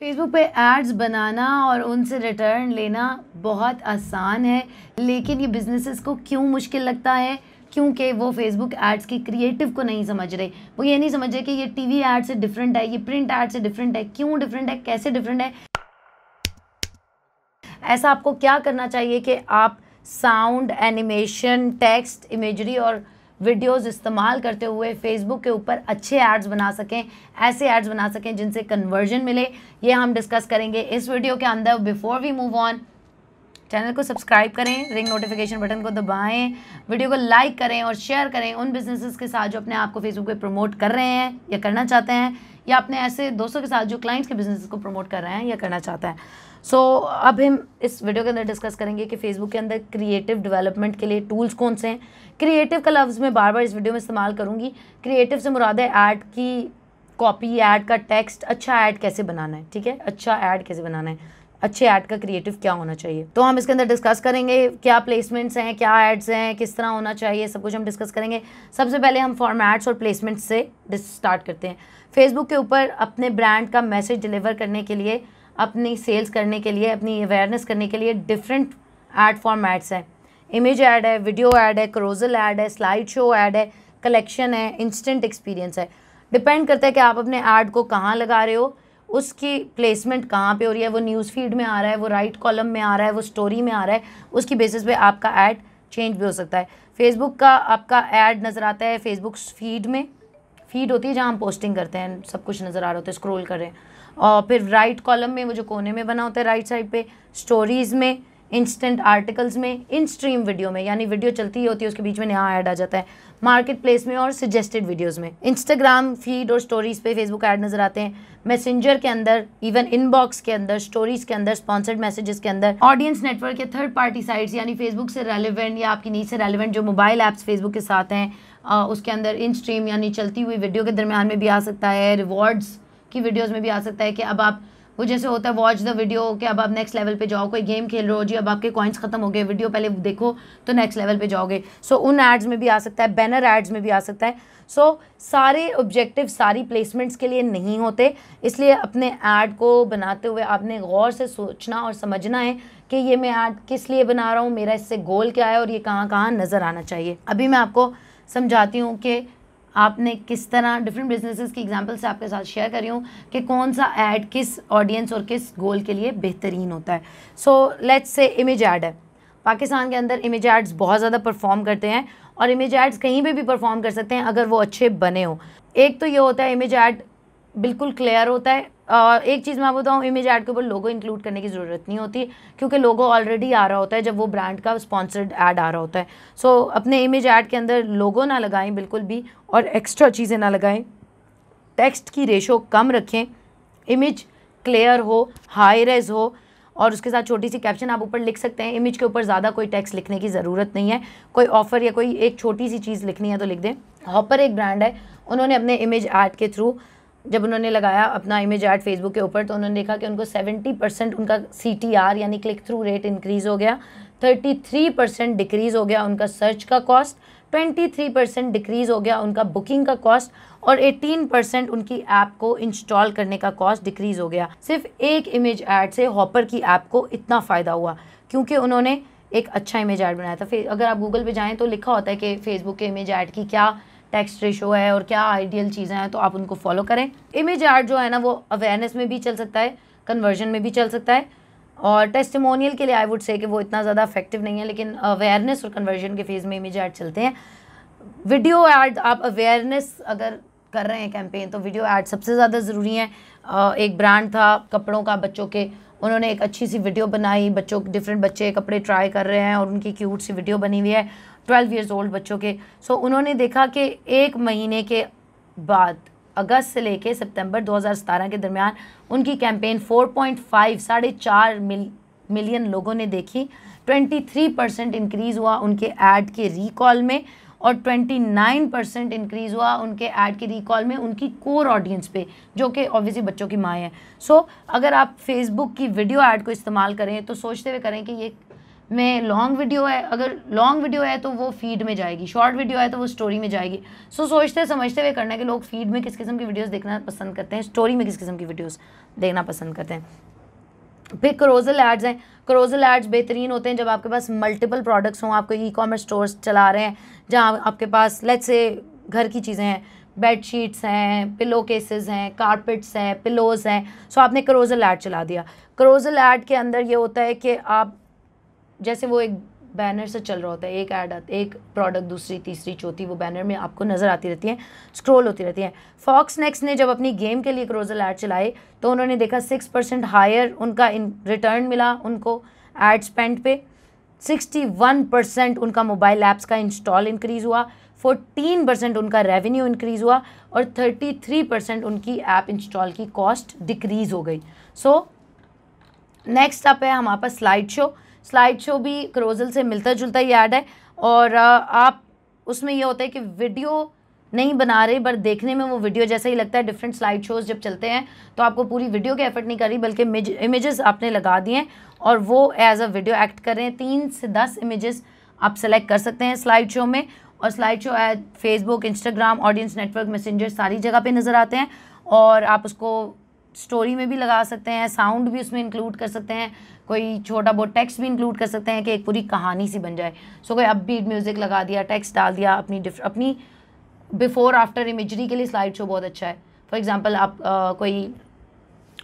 Facebook पे ads बनाना और उनसे रिटर्न लेना बहुत आसान है, लेकिन ये बिजनेसेस को क्यों मुश्किल लगता है? क्योंकि वो फेसबुक एड्स की क्रिएटिव को नहीं समझ रहे। वो ये नहीं समझ रहे कि ये टीवी एड से डिफरेंट है, ये प्रिंट एड से डिफरेंट है। क्यों डिफरेंट है, कैसे डिफरेंट है? ऐसा आपको क्या करना चाहिए कि आप साउंड, एनिमेशन, टेक्स्ट, इमेजरी और वीडियोस इस्तेमाल करते हुए फेसबुक के ऊपर अच्छे एड्स बना सकें, ऐसे एड्स बना सकें जिनसे कन्वर्जन मिले। ये हम डिस्कस करेंगे इस वीडियो के अंदर। Before we move on, channel को सब्सक्राइब करें, रिंग नोटिफिकेशन बटन को दबाएं, वीडियो को लाइक करें और शेयर करें उन बिजनेसेस के साथ जो अपने आप को फेसबुक पे प्रमोट कर रहे हैं या करना चाहते हैं, या अपने ऐसे दोस्तों के साथ जो क्लाइंट्स के बिजनेस को प्रमोट कर रहे हैं या करना चाहते हैं। अब हम इस वीडियो के अंदर डिस्कस करेंगे कि फेसबुक के अंदर क्रिएटिव डेवलपमेंट के लिए टूल्स कौन से हैं। क्रिएटिव का लफ्ज़ मैं बार बार इस वीडियो में इस्तेमाल करूँगी। क्रिएटिव से मुराद है ऐड की कॉपी, ऐड का टेक्स्ट, अच्छा ऐड कैसे बनाना है। ठीक है, अच्छा ऐड कैसे बनाना है, अच्छे ऐड का क्रिएटिव क्या होना चाहिए। तो हम इसके अंदर डिस्कस करेंगे क्या प्लेसमेंट्स हैं, क्या एड्स हैं, किस तरह होना चाहिए, सब कुछ हम डिस्कस करेंगे। सबसे पहले हम फॉर्मेट्स और प्लेसमेंट्स से स्टार्ट करते हैं। फेसबुक के ऊपर अपने ब्रांड का मैसेज डिलीवर करने के लिए, अपनी सेल्स करने के लिए, अपनी अवेयरनेस करने के लिए डिफरेंट ऐड फॉर्मेट्स हैं। इमेज ऐड है, वीडियो ऐड है, क्रोजल ऐड है, स्लाइड शो ऐड है, कलेक्शन है, इंस्टेंट एक्सपीरियंस है। डिपेंड करता है कि आप अपने ऐड को कहाँ लगा रहे हो, उसकी प्लेसमेंट कहाँ पे हो रही है। वो न्यूज़ फीड में आ रहा है, वो राइट कॉलम में आ रहा है, वो स्टोरी में आ रहा है, उसकी बेसिस पे आपका ऐड चेंज भी हो सकता है। फेसबुक का आपका ऐड नज़र आता है फेसबुक फीड में, फीड होती है जहाँ हम पोस्टिंग करते हैं, सब कुछ नज़र आ रहा होता है, स्क्रॉल कर रहे हैं। और फिर राइट कॉलम में, वो जो कोने में बना होता है राइट साइड पे, स्टोरीज़ में, इंस्टेंट आर्टिकल्स में, इन स्ट्रीम वीडियो में, यानी वीडियो चलती होती है उसके बीच में नया ऐड आ जाता है, मार्केट प्लेस में और सजेस्टेड वीडियोस में। इंस्टाग्राम फीड और स्टोरीज़ पे फेसबुक ऐड नज़र आते हैं। मैसेंजर के अंदर, इवन इनबॉक्स के अंदर, स्टोरीज़ के अंदर, स्पॉन्सर्ड मैसेजेस के अंदर, ऑडियंस नेटवर्क या थर्ड पार्टी साइट्स यानी फेसबुक से रेलिवेंट या आपकी नीड से रेलिवेंट जो मोबाइल ऐप्स फेसबुक के साथ हैं, उसके अंदर इन स्ट्रीम यानी चलती हुई वीडियो के दरमियान में भी आ सकता है, रिवॉर्ड्स की वीडियोस में भी आ सकता है कि अब आप, वो जैसे होता है वॉच द वीडियो कि अब आप नेक्स्ट लेवल पे जाओ, कोई गेम खेल रहे हो जी, अब आपके कॉइन्स खत्म हो गए, वीडियो पहले देखो तो नेक्स्ट लेवल पे जाओगे। उन एड्स में भी आ सकता है, बैनर एड्स में भी आ सकता है। सारे ऑब्जेक्टिव सारी प्लेसमेंट्स के लिए नहीं होते, इसलिए अपने ऐड को बनाते हुए आपने गौर से सोचना और समझना है कि ये मैं ऐड किस लिए बना रहा हूँ, मेरा इससे गोल क्या है और ये कहाँ कहाँ नज़र आना चाहिए। अभी मैं आपको समझाती हूँ कि आपने किस तरह डिफरेंट बिजनेसेस की एग्जांपल से आपके साथ शेयर कर रही हूँ कि कौन सा ऐड किस ऑडियंस और किस गोल के लिए बेहतरीन होता है। लेट्स से इमेज ऐड है। पाकिस्तान के अंदर इमेज एड्स बहुत ज़्यादा परफॉर्म करते हैं और इमेज एड्स कहीं पे भी परफॉर्म कर सकते हैं अगर वो अच्छे बने हो। एक तो ये होता है इमेज ऐड बिल्कुल क्लियर होता है। एक चीज़ मैं आपको बताऊँ, इमेज ऐड के ऊपर लोगो इंक्लूड करने की ज़रूरत नहीं होती क्योंकि लोगो ऑलरेडी आ रहा होता है जब वो ब्रांड का स्पॉन्सर्ड ऐड आ रहा होता है। अपने इमेज ऐड के अंदर लोगो ना लगाएं बिल्कुल भी और एक्स्ट्रा चीज़ें ना लगाएं। टेक्स्ट की रेशो कम रखें, इमेज क्लियर हो, हाई रेज हो और उसके साथ छोटी सी कैप्शन आप ऊपर लिख सकते हैं। इमेज के ऊपर ज़्यादा कोई टेक्स्ट लिखने की ज़रूरत नहीं है। कोई ऑफ़र या कोई एक छोटी सी चीज़ लिखनी है तो लिख दें। हॉपर एक ब्रांड है, उन्होंने अपने इमेज ऐड के थ्रू जब उन्होंने लगाया अपना इमेज ऐड फेसबुक के ऊपर तो उन्होंने देखा कि उनको 70% उनका CTR यानी क्लिक थ्रू रेट इंक्रीज़ हो गया, 33% डिक्रीज़ हो गया उनका सर्च का कॉस्ट, 23% डिक्रीज़ हो गया उनका बुकिंग का कॉस्ट और 18% उनकी ऐप को इंस्टॉल करने का कॉस्ट डिक्रीज़ हो गया। सिर्फ एक इमेज ऐड से हॉपर की ऐप को इतना फ़ायदा हुआ क्योंकि उन्होंने एक अच्छा इमेज ऐड बनाया था। फिर अगर आप गूगल पे जाएँ तो लिखा होता है कि फेसबुक के इमेज ऐड की क्या टेक्स्ट रेशो है और क्या आइडियल चीज़ें हैं, तो आप उनको फॉलो करें। इमेज ऐड जो है ना वो अवेयरनेस में भी चल सकता है, कन्वर्जन में भी चल सकता है और टेस्टिमोनियल के लिए आई वुड से कि वो इतना ज़्यादा इफेक्टिव नहीं है, लेकिन अवेयरनेस और कन्वर्जन के फेज़ में इमेज ऐड चलते हैं। वीडियो ऐड, आप अवेयरनेस अगर कर रहे हैं कैंपेन तो वीडियो ऐड सबसे ज़्यादा ज़रूरी है। एक ब्रांड था कपड़ों का बच्चों के, उन्होंने एक अच्छी सी वीडियो बनाई, बच्चों डिफरेंट बच्चे कपड़े ट्राई कर रहे हैं और उनकी क्यूट सी वीडियो बनी हुई है 12 ईयर्स ओल्ड बच्चों के। उन्होंने देखा कि एक महीने के बाद अगस्त से लेके सितंबर 2017 के दरमियान उनकी कैंपेन 4.5 साढ़े 4 मिलियन लोगों ने देखी। 23% इंक्रीज़ हुआ उनके ऐड के रिकॉल में और 29% इंक्रीज़ हुआ उनके ऐड के रिकॉल में उनकी कोर ऑडियंस पे, जो कि ऑब्वियसली बच्चों की माएँ हैं। अगर आप फेसबुक की वीडियो ऐड को इस्तेमाल करें तो सोचते हुए करें कि ये में लॉन्ग वीडियो है, अगर लॉन्ग वीडियो है तो वो फीड में जाएगी, शॉर्ट वीडियो है तो वो स्टोरी में जाएगी। सो सोचते समझते हुए करना है कि लोग फीड में किस किस्म की वीडियोस देखना पसंद करते हैं, स्टोरी में किस किस्म की वीडियोस देखना पसंद करते हैं। फिर करोजल एड्स हैं। करोजल एड्स बेहतरीन होते हैं जब आपके पास मल्टीपल प्रोडक्ट्स हों, आप कोई ई-कॉमर्स स्टोर्स चला रहे हैं जहाँ आपके पास लेट्स से घर की चीज़ें हैं, बेड शीट्स हैं, पिलो केसेस हैं, कारपेट्स हैं, पिलोज़ हैं। सो आपने करोजल ऐड चला दिया। करोजल ऐड के अंदर ये होता है कि आप जैसे वो एक बैनर से चल रहा होता है, एक ऐड एक प्रोडक्ट दूसरी तीसरी चौथी वो बैनर में आपको नज़र आती रहती हैं, स्क्रॉल होती रहती हैं। फॉक्स नेक्स्ट ने जब अपनी गेम के लिए करोजल ऐड चलाए तो उन्होंने देखा 6% हायर उनका रिटर्न मिला उनको ऐड स्पेंड पे, 61% उनका मोबाइल ऐप्स का इंस्टॉल इंक्रीज़ हुआ, 14% उनका रेवेन्यू इंक्रीज़ हुआ और 33% उनकी ऐप इंस्टॉल की कॉस्ट डिक्रीज़ हो गई। सो नेक्स्ट अप है हमारे पास स्लाइड शो। स्लाइड शो भी करोजल से मिलता जुलता ही ऐड है और आप उसमें ये होता है कि वीडियो नहीं बना रहे पर देखने में वो वीडियो जैसा ही लगता है। डिफरेंट स्लाइड शोज़ जब चलते हैं तो आपको पूरी वीडियो की एफर्ट नहीं करी बल्कि इमेजेस आपने लगा दिए हैं और वो एज अ वीडियो एक्ट कर रहे हैं। 3 से 10 इमेजेस आप सेलेक्ट कर सकते हैं स्लाइड शो में और slide show ad Facebook, Instagram, audience network, Messenger सारी जगह पे नज़र आते हैं और आप उसको स्टोरी में भी लगा सकते हैं, साउंड भी उसमें इंक्लूड कर सकते हैं, कोई छोटा बहुत टेक्स्ट भी इंक्लूड कर सकते हैं कि एक पूरी कहानी सी बन जाए। सो कोई अपबीट म्यूज़िक लगा दिया, टेक्स्ट डाल दिया, अपनी बिफोर आफ्टर इमेजरी के लिए स्लाइड शो बहुत अच्छा है। फॉर एग्जांपल आप कोई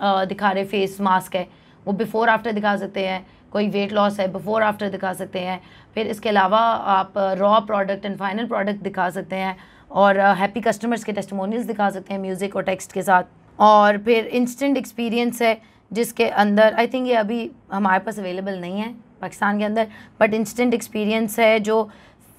दिखा रहे फेस मास्क है वो बिफोर आफ्टर दिखा सकते हैं, कोई वेट लॉस है बिफोर आफ्टर दिखा सकते हैं। फिर इसके अलावा आप raw product and final product दिखा सकते हैं और हैप्पी कस्टमर्स के टेस्टिमोनियल्स दिखा सकते हैं म्यूज़िक और टेक्स्ट के साथ। और फिर इंस्टेंट एक्सपीरियंस है जिसके अंदर आई थिंक ये अभी हमारे पास अवेलेबल नहीं है पाकिस्तान के अंदर, बट इंस्टेंट एक्सपीरियंस है जो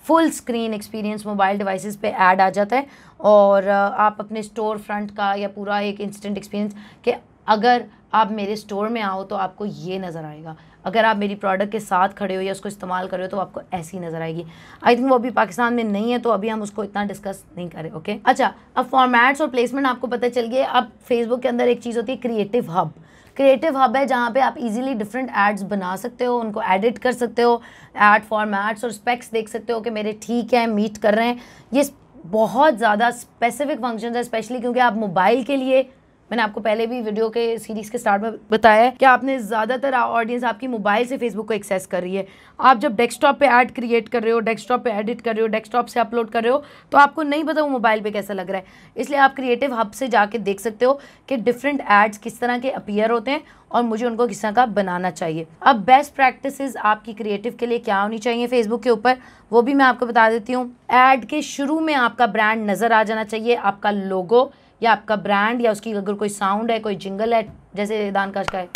full screen experience mobile devices पे ऐड आ जाता है और आप अपने स्टोर फ्रंट का या पूरा एक इंस्टेंट एक्सपीरियंस कि अगर आप मेरे स्टोर में आओ तो आपको ये नज़र आएगा, अगर आप मेरी प्रोडक्ट के साथ खड़े हो या उसको इस्तेमाल कर रहे हो तो आपको ऐसी नज़र आएगी। आई थिंक वो अभी पाकिस्तान में नहीं है तो अभी हम उसको इतना डिस्कस नहीं करें। ओके अच्छा, अब फॉर्मेट्स और प्लेसमेंट आपको पता चल गया। अब फेसबुक के अंदर एक चीज़ होती है क्रिएटिव हब। क्रिएटिव हब है जहाँ पे आप इजीली डिफरेंट एड्स बना सकते हो, उनको एडिट कर सकते हो, एड फॉर्मेट्स और स्पेक्स देख सकते हो कि मेरे ठीक है, मीट कर रहे हैं। ये बहुत ज़्यादा स्पेसिफिक फंक्शंस है स्पेशली क्योंकि आप मोबाइल के लिए, मैंने आपको पहले भी वीडियो के सीरीज़ के स्टार्ट में बताया है कि आपने ज़्यादातर ऑडियंस आपकी मोबाइल से फेसबुक को एक्सेस कर रही है। आप जब डेस्कटॉप पे ऐड क्रिएट कर रहे हो, डेस्कटॉप पे एडिट कर रहे हो, डेस्कटॉप से अपलोड कर रहे हो तो आपको नहीं पता वो मोबाइल पे कैसा लग रहा है। इसलिए आप क्रिएटिव हब से जाके देख सकते हो कि डिफरेंट एड्स किस तरह के अपीयर होते हैं और मुझे उनको किस तरह का बनाना चाहिए। अब बेस्ट प्रैक्टिसेस आपकी क्रिएटिव के लिए क्या होनी चाहिए फेसबुक के ऊपर वो भी मैं आपको बता देती हूँ। ऐड के शुरू में आपका ब्रांड नज़र आ जाना चाहिए, आपका लोगो या आपका ब्रांड या उसकी अगर कोई साउंड है, कोई जिंगल है, जैसे दानकाश का है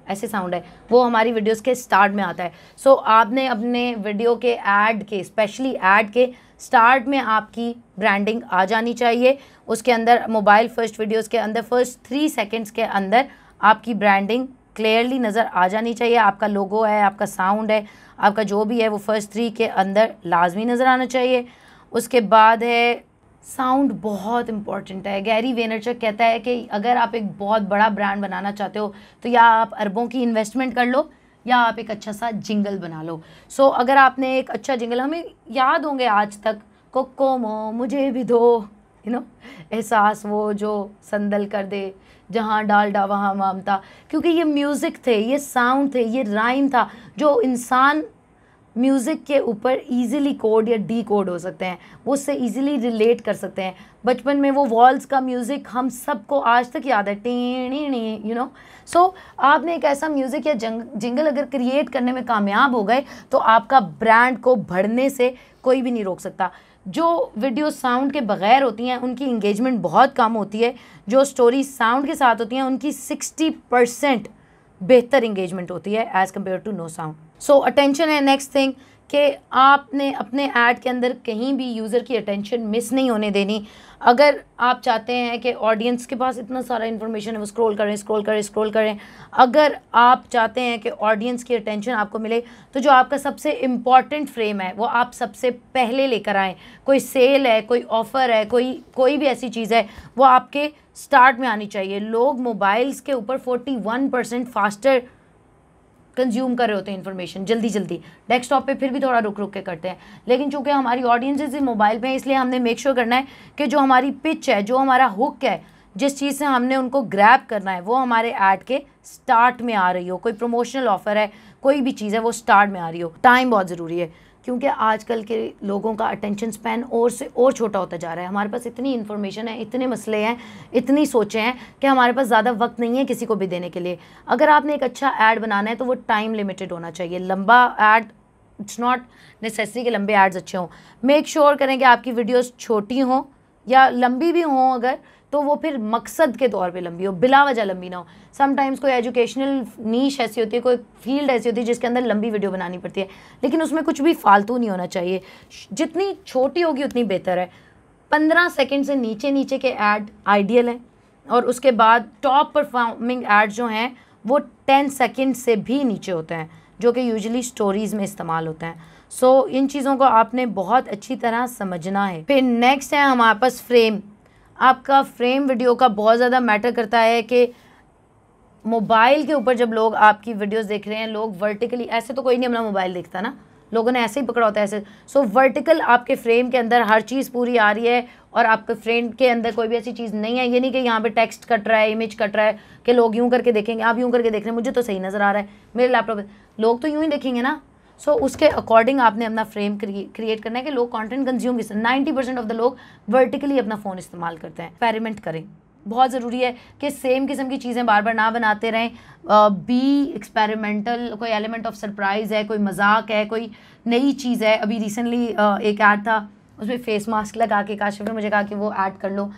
ऐसे साउंड है, वो हमारी वीडियोस के स्टार्ट में आता है। सो आपने अपने वीडियो के ऐड के स्पेशली ऐड के स्टार्ट में आपकी ब्रांडिंग आ जानी चाहिए। उसके अंदर मोबाइल फर्स्ट वीडियोस के अंदर फर्स्ट 3 सेकेंड्स के अंदर आपकी ब्रांडिंग क्लियरली नज़र आ जानी चाहिए। आपका लोगो है, आपका साउंड है, आपका जो भी है वो फर्स्ट 3 के अंदर लाजमी नज़र आना चाहिए। उसके बाद है साउंड, बहुत इंपॉर्टेंट है। गैरी वेनरचक कहता है कि अगर आप एक बहुत बड़ा ब्रांड बनाना चाहते हो तो या आप अरबों की इन्वेस्टमेंट कर लो या आप एक अच्छा सा जिंगल बना लो। सो अगर आपने एक अच्छा जिंगल, हमें याद होंगे आज तक, कोकोमो मुझे भी दो, एहसास वो जो संदल कर दे, जहाँ डालडा वहाँ ममता, क्योंकि ये म्यूज़िक थे, ये साउंड थे, ये राइम था जो इंसान म्यूज़िक के ऊपर इजीली कोड या डी कोड हो सकते हैं, वो उससे इजीली रिलेट कर सकते हैं। बचपन में वो वॉल्स का म्यूज़िक हम सबको आज तक याद है, टी सो आपने एक ऐसा म्यूज़िक या जिंगल अगर क्रिएट करने में कामयाब हो गए तो आपका ब्रांड को बढ़ने से कोई भी नहीं रोक सकता। जो वीडियो साउंड के बग़ैर होती हैं उनकी इंगेजमेंट बहुत कम होती है, जो स्टोरी साउंड के साथ होती हैं उनकी 60% बेहतर इंगेजमेंट होती है as compare to no sound. So attention है नेक्स्ट थिंग कि आपने अपने ऐड के अंदर कहीं भी यूज़र की अटेंशन मिस नहीं होने देनी। अगर आप चाहते हैं कि ऑडियंस के पास इतना सारा इन्फॉर्मेशन है वो स्क्रॉल करें, अगर आप चाहते हैं कि ऑडियंस की अटेंशन आपको मिले तो जो आपका सबसे इम्पॉर्टेंट फ्रेम है वो आप सबसे पहले लेकर आएँ। कोई सेल है, कोई ऑफ़र है, कोई भी ऐसी चीज़ है वो आपके स्टार्ट में आनी चाहिए। लोग मोबाइल्स के ऊपर 41% फास्टर कंज्यूम कर रहे होते हैं इन्फॉर्मेशन जल्दी जल्दी, डेस्कटॉप पे फिर भी थोड़ा रुक रुक के करते हैं, लेकिन चूंकि हमारी ऑडियंसेस मोबाइल पे हैं, इसलिए हमने मेक श्योर करना है कि जो हमारी पिच है, जो हमारा हुक है, जिस चीज़ से हमने उनको ग्रैब करना है, वो हमारे ऐड के स्टार्ट में आ रही हो। कोई प्रमोशनल ऑफर है, कोई भी चीज़ है, वो स्टार्ट में आ रही हो। टाइम बहुत ज़रूरी है, क्योंकि आजकल के लोगों का अटेंशन स्पैन और से और छोटा होता जा रहा है। हमारे पास इतनी इन्फॉर्मेशन है, इतने मसले हैं, इतनी सोचें हैं कि हमारे पास ज़्यादा वक्त नहीं है किसी को भी देने के लिए। अगर आपने एक अच्छा ऐड बनाना है तो वो टाइम लिमिटेड होना चाहिए। लंबा ऐड, इट्स नॉट नेसेसरी कि लंबे एड्स अच्छे हों। मेक श्योर करें कि आपकी वीडियोस छोटी हों या लंबी भी हों, अगर तो वो फिर मकसद के तौर पे लंबी हो, बिला वजह लंबी ना हो। समटाइम्स कोई एजुकेशनल नीश ऐसी होती है, कोई फील्ड ऐसी होती है जिसके अंदर लंबी वीडियो बनानी पड़ती है, लेकिन उसमें कुछ भी फालतू नहीं होना चाहिए। जितनी छोटी होगी उतनी बेहतर है। 15 सेकंड से नीचे नीचे के ऐड आइडियल हैं, और उसके बाद टॉप परफॉर्मिंग ऐड जो हैं वो 10 सेकंड से भी नीचे होते हैं, जो कि यूजुअली स्टोरीज़ में इस्तेमाल होते हैं। सो इन चीज़ों को आपने बहुत अच्छी तरह समझना है। फिर नेक्स्ट है हमारे पास फ्रेम। आपका फ्रेम वीडियो का बहुत ज़्यादा मैटर करता है कि मोबाइल के ऊपर जब लोग आपकी वीडियोस देख रहे हैं, लोग वर्टिकली, ऐसे तो कोई नहीं अपना मोबाइल देखता ना, लोगों ने ऐसे ही पकड़ा होता है ऐसे। सो वर्टिकल आपके फ्रेम के अंदर हर चीज़ पूरी आ रही है, और आपके फ्रेम के अंदर कोई भी ऐसी चीज़ नहीं है। ये नहीं कि यहाँ पे टेक्स्ट कट रहा है, इमेज कट रहा है, कि लोग यूँ करके देखेंगे, आप यूँ करके देख रहे हैं, मुझे तो सही नज़र आ रहा है, मेरे लैपटॉप पे लोग तो यूँ ही देखेंगे ना। सो उसके अकॉर्डिंग आपने अपना फ्रेम क्रिएट करना है कि लोग कंटेंट कंज्यूम किस। 90% ऑफ द लोग वर्टिकली अपना फ़ोन इस्तेमाल करते हैं। एक्सपेरिमेंट करें, बहुत ज़रूरी है कि सेम किस्म की चीज़ें बार बार ना बनाते रहें। बी एक्सपेरिमेंटल, कोई एलिमेंट ऑफ सरप्राइज़ है, कोई मजाक है, कोई नई चीज़ है। अभी रिसेंटली एक ऐड था, उसमें फेस मास्क लगा के काशिफ ने मुझे कहा कि वो ऐड कर लो।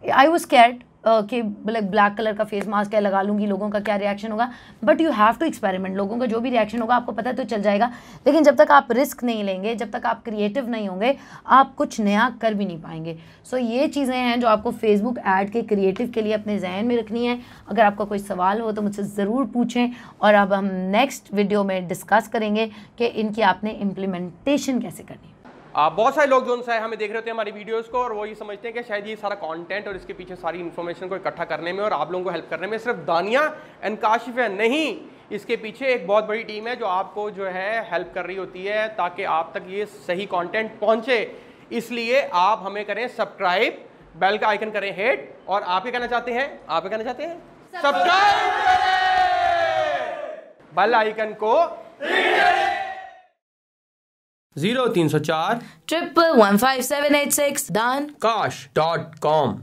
आई वॉज स्कैर्ड कि ब्लैक कलर का फेस मास्क है, लगा लूँगी, लोगों का क्या रिएक्शन होगा। But you have to experiment, लोगों का जो भी रिएक्शन होगा आपको पता तो चल जाएगा। लेकिन जब तक आप रिस्क नहीं लेंगे, जब तक आप क्रिएटिव नहीं होंगे, आप कुछ नया कर भी नहीं पाएंगे। सो ये चीज़ें हैं जो आपको फेसबुक ऐड के क्रिएटिव के लिए अपने जहन में रखनी है। अगर आपका कोई सवाल हो तो मुझसे ज़रूर पूछें, और अब हम नेक्स्ट वीडियो में डिस्कस करेंगे कि इनकी आपने इम्प्लीमेंटेशन कैसे करनी है। बहुत सारे लोग जो है हमें देख रहे होते हैं हमारी वीडियोस को, और वो ये समझते हैं कि शायद ये सारा कंटेंट और इसके पीछे सारी इन्फॉर्मेशन को इकट्ठा करने में और आप लोगों को हेल्प करने में सिर्फ दानिया एंड काशिफ है। नहीं, इसके पीछे एक बहुत बड़ी टीम है जो आपको जो है हेल्प कर रही होती है ताकि आप तक ये सही कंटेंट पहुंचे। इसलिए आप हमें करें सब्सक्राइब, बेल का आइकन करें हिट, और आप क्या कहना चाहते हैं? आप क्या कहना चाहते हैं? सब्सक्राइब करें, बेल आइकन को 0304 1115786 dancekash.com